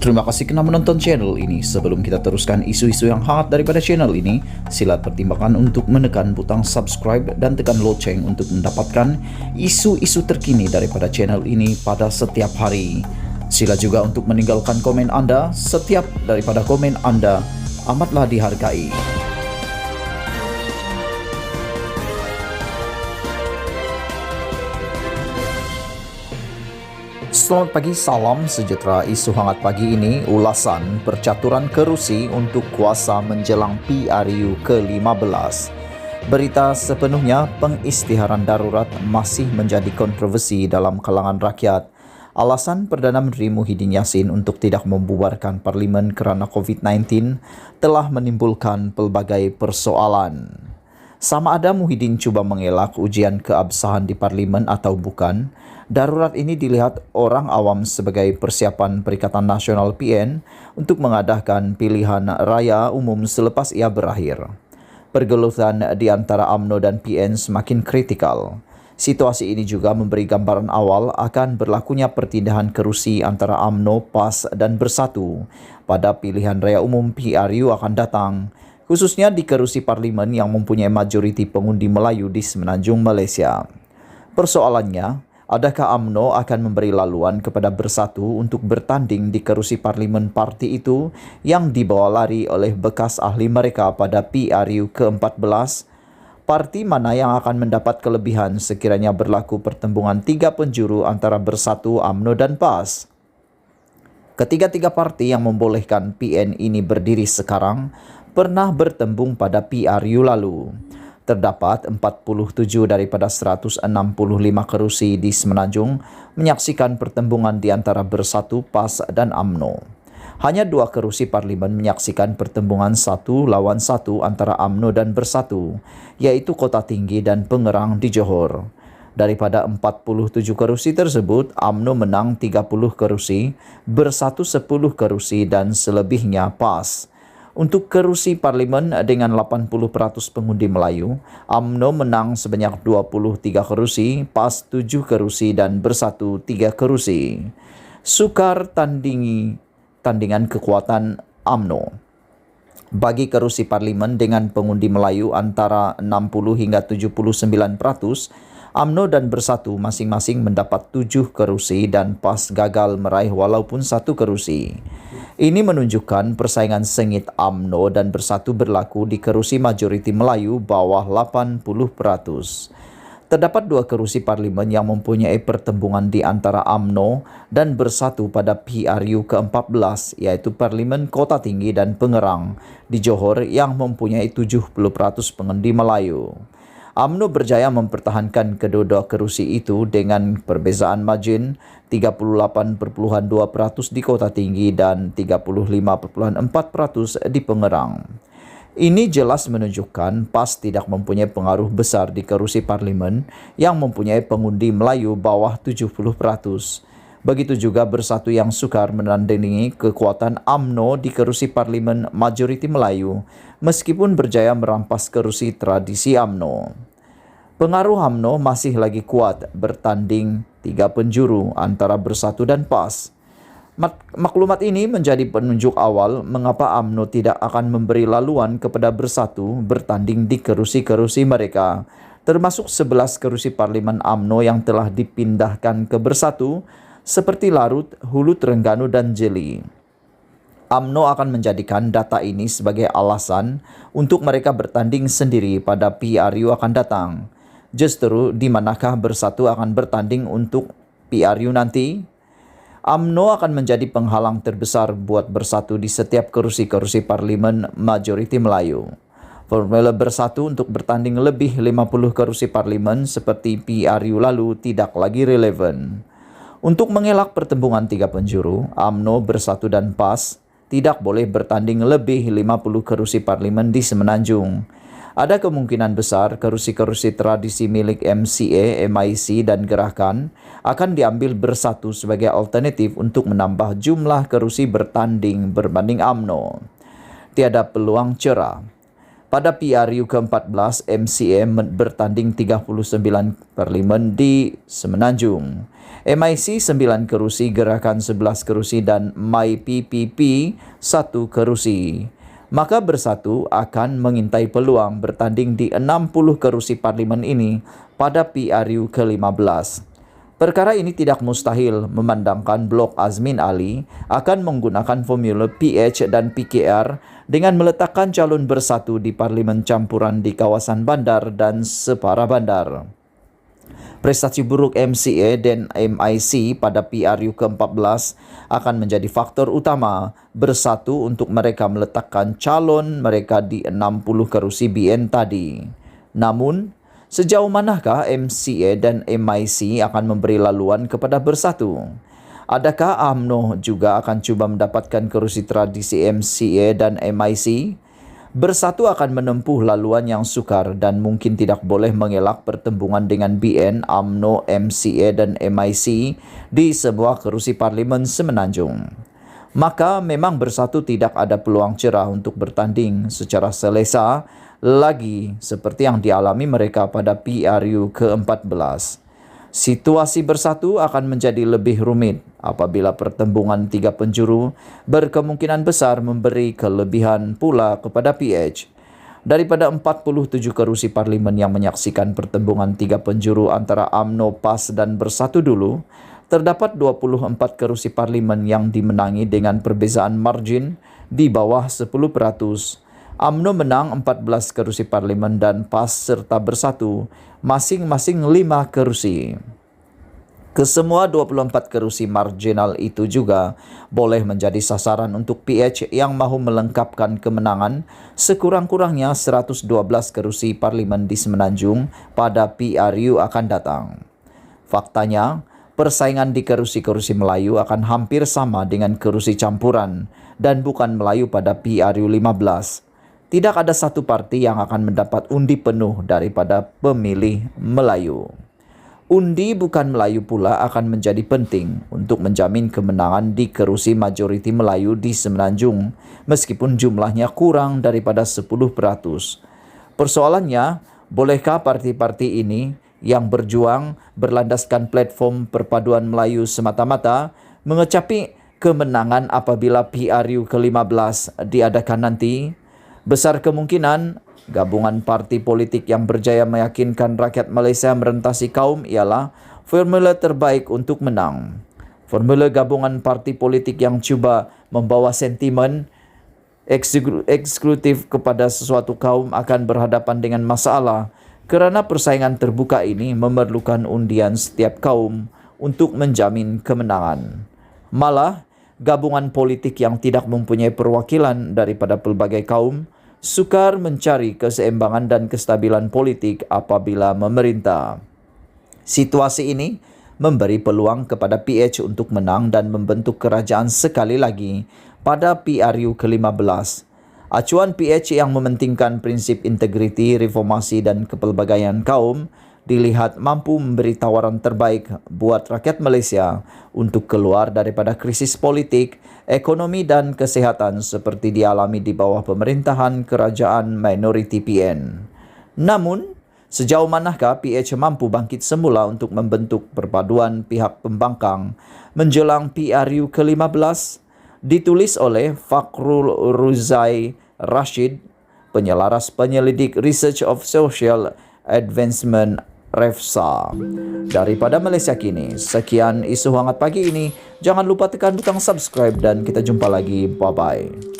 Terima kasih kerana menonton channel ini. Sebelum kita teruskan isu-isu yang hangat daripada channel ini, sila pertimbangkan untuk menekan butang subscribe dan tekan loceng untuk mendapatkan isu-isu terkini daripada channel ini pada setiap hari. Sila juga untuk meninggalkan komen anda. Setiap daripada komen anda amatlah dihargai. Selamat pagi, salam sejahtera. Isu hangat pagi ini, ulasan percaturan kerusi untuk kuasa menjelang PRU ke-15. Berita sepenuhnya, pengisytiharan darurat masih menjadi kontroversi dalam kalangan rakyat. Alasan Perdana Menteri Muhyiddin Yassin untuk tidak membubarkan Parlimen kerana COVID-19 telah menimbulkan pelbagai persoalan. Sama ada Muhyiddin cuba mengelak ujian keabsahan di Parlimen atau bukan, darurat ini dilihat orang awam sebagai persiapan Perikatan Nasional PN untuk mengadakan pilihan raya umum selepas ia berakhir. Pergelutan di antara UMNO dan PN semakin kritikal. Situasi ini juga memberi gambaran awal akan berlakunya pertindahan kerusi antara UMNO, PAS dan Bersatu pada pilihan raya umum PRU akan datang, khususnya di kerusi parlimen yang mempunyai majoriti pengundi Melayu di Semenanjung Malaysia. Persoalannya, adakah UMNO akan memberi laluan kepada Bersatu untuk bertanding di kerusi parlimen parti itu yang dibawa lari oleh bekas ahli mereka pada PRU ke-14? Parti mana yang akan mendapat kelebihan sekiranya berlaku pertembungan tiga penjuru antara Bersatu, UMNO dan PAS? Ketiga-tiga parti yang membolehkan PN ini berdiri sekarang pernah bertembung pada PRU lalu. Terdapat 47 daripada 165 kerusi di Semenanjung menyaksikan pertembungan di antara Bersatu, PAS dan UMNO. Hanya 2 kerusi parlimen menyaksikan pertembungan 1 lawan 1 antara UMNO dan Bersatu, iaitu Kota Tinggi dan Pengerang di Johor. Daripada 47 kerusi tersebut, UMNO menang 30 kerusi, Bersatu 10 kerusi dan selebihnya PAS. Untuk kerusi parlimen dengan 80% pengundi Melayu, UMNO menang sebanyak 23 kerusi, PAS 7 kerusi dan Bersatu 3 kerusi. Sukar tandingan kekuatan UMNO. Bagi kerusi parlimen dengan pengundi Melayu antara 60 hingga 79%, UMNO dan Bersatu masing-masing mendapat 7 kerusi dan PAS gagal meraih walaupun 1 kerusi. Ini menunjukkan persaingan sengit UMNO dan Bersatu berlaku di kerusi majoriti Melayu bawah 80%. Terdapat 2 kerusi parlimen yang mempunyai pertembungan di antara UMNO dan Bersatu pada PRU ke-14, iaitu Parlimen Kota Tinggi dan Pengerang di Johor yang mempunyai 70% pengundi Melayu. UMNO berjaya mempertahankan kedua-dua kerusi itu dengan perbezaan margin 38.2% di Kota Tinggi dan 35.4% di Pengerang. Ini jelas menunjukkan PAS tidak mempunyai pengaruh besar di kerusi parlimen yang mempunyai pengundi Melayu bawah 70%. Begitu juga Bersatu yang sukar menandingi kekuatan UMNO di kerusi parlimen majoriti Melayu meskipun berjaya merampas kerusi tradisi UMNO. Pengaruh UMNO masih lagi kuat bertanding 3 penjuru antara Bersatu dan PAS. Maklumat ini menjadi penunjuk awal mengapa UMNO tidak akan memberi laluan kepada Bersatu bertanding di kerusi-kerusi mereka, termasuk 11 kerusi parlimen UMNO yang telah dipindahkan ke Bersatu seperti Larut, Hulu Terengganu dan Jeli. UMNO akan menjadikan data ini sebagai alasan untuk mereka bertanding sendiri pada PRU akan datang. Justru di manakah Bersatu akan bertanding untuk PRU nanti? UMNO akan menjadi penghalang terbesar buat Bersatu di setiap kerusi-kerusi parlimen majoriti Melayu. Formula Bersatu untuk bertanding lebih 50 kerusi parlimen seperti PRU lalu tidak lagi relevan. Untuk mengelak pertembungan 3 penjuru, UMNO, Bersatu dan PAS tidak boleh bertanding lebih 50 kerusi parlimen di Semenanjung. Ada kemungkinan besar kerusi-kerusi tradisi milik MCA, MIC dan Gerakan akan diambil Bersatu sebagai alternatif untuk menambah jumlah kerusi bertanding berbanding UMNO. Tiada peluang cerah. Pada PRU ke-14, MCA bertanding 39/5 di Semenanjung. MIC 9 kerusi, Gerakan 11 kerusi dan MyPPP 1 kerusi. Maka Bersatu akan mengintai peluang bertanding di 60 kerusi parlimen ini pada PRU ke-15. Perkara ini tidak mustahil memandangkan Blok Azmin Ali akan menggunakan formula PH dan PKR dengan meletakkan calon Bersatu di parlimen campuran di kawasan bandar dan separa bandar. Prestasi buruk MCA dan MIC pada PRU ke-14 akan menjadi faktor utama Bersatu untuk mereka meletakkan calon mereka di 60 kerusi BN tadi. Namun, sejauh manakah MCA dan MIC akan memberi laluan kepada Bersatu? Adakah UMNO juga akan cuba mendapatkan kerusi tradisi MCA dan MIC? Bersatu akan menempuh laluan yang sukar dan mungkin tidak boleh mengelak pertembungan dengan BN, UMNO, MCA dan MIC di sebuah kerusi parlimen Semenanjung. Maka memang Bersatu tidak ada peluang cerah untuk bertanding secara selesa lagi seperti yang dialami mereka pada PRU ke-14. Situasi Bersatu akan menjadi lebih rumit apabila pertembungan 3 penjuru berkemungkinan besar memberi kelebihan pula kepada PH. Daripada 47 kerusi parlimen yang menyaksikan pertembungan 3 penjuru antara UMNO, PAS dan Bersatu dulu, terdapat 24 kerusi parlimen yang dimenangi dengan perbezaan margin di bawah 10%. UMNO menang 14 kerusi parlimen dan PAS serta Bersatu masing-masing 5 kerusi. Kesemua 24 kerusi marginal itu juga boleh menjadi sasaran untuk PH yang mahu melengkapkan kemenangan sekurang-kurangnya 112 kerusi parlimen di Semenanjung pada PRU akan datang. Faktanya, persaingan di kerusi-kerusi Melayu akan hampir sama dengan kerusi campuran dan bukan Melayu pada PRU 15. Tidak ada satu parti yang akan mendapat undi penuh daripada pemilih Melayu. Undi bukan Melayu pula akan menjadi penting untuk menjamin kemenangan di kerusi majoriti Melayu di Semenanjung, meskipun jumlahnya kurang daripada 10%. Persoalannya, bolehkah parti-parti ini yang berjuang berlandaskan platform perpaduan Melayu semata-mata mengecapi kemenangan apabila PRU ke-15 diadakan nanti? Besar kemungkinan gabungan parti politik yang berjaya meyakinkan rakyat Malaysia merentasi kaum ialah formula terbaik untuk menang. Formula gabungan parti politik yang cuba membawa sentimen eksklusif kepada sesuatu kaum akan berhadapan dengan masalah kerana persaingan terbuka ini memerlukan undian setiap kaum untuk menjamin kemenangan. Malah, gabungan politik yang tidak mempunyai perwakilan daripada pelbagai kaum sukar mencari keseimbangan dan kestabilan politik apabila memerintah. Situasi ini memberi peluang kepada PH untuk menang dan membentuk kerajaan sekali lagi pada PRU ke-15. Acuan PH yang mementingkan prinsip integriti, reformasi dan kepelbagaian kaum dilihat mampu memberi tawaran terbaik buat rakyat Malaysia untuk keluar daripada krisis politik, ekonomi dan kesehatan seperti dialami di bawah pemerintahan kerajaan minoriti PN. Namun, sejauh manakah PH mampu bangkit semula untuk membentuk perpaduan pihak pembangkang menjelang PRU ke-15? Ditulis oleh Fakhrul Ruzai Rashid, penyelaras penyelidik Research of Social Advancement REFSA. Daripada Malaysia Kini, sekian isu hangat pagi ini. Jangan lupa tekan butang subscribe dan kita jumpa lagi. Bye-bye.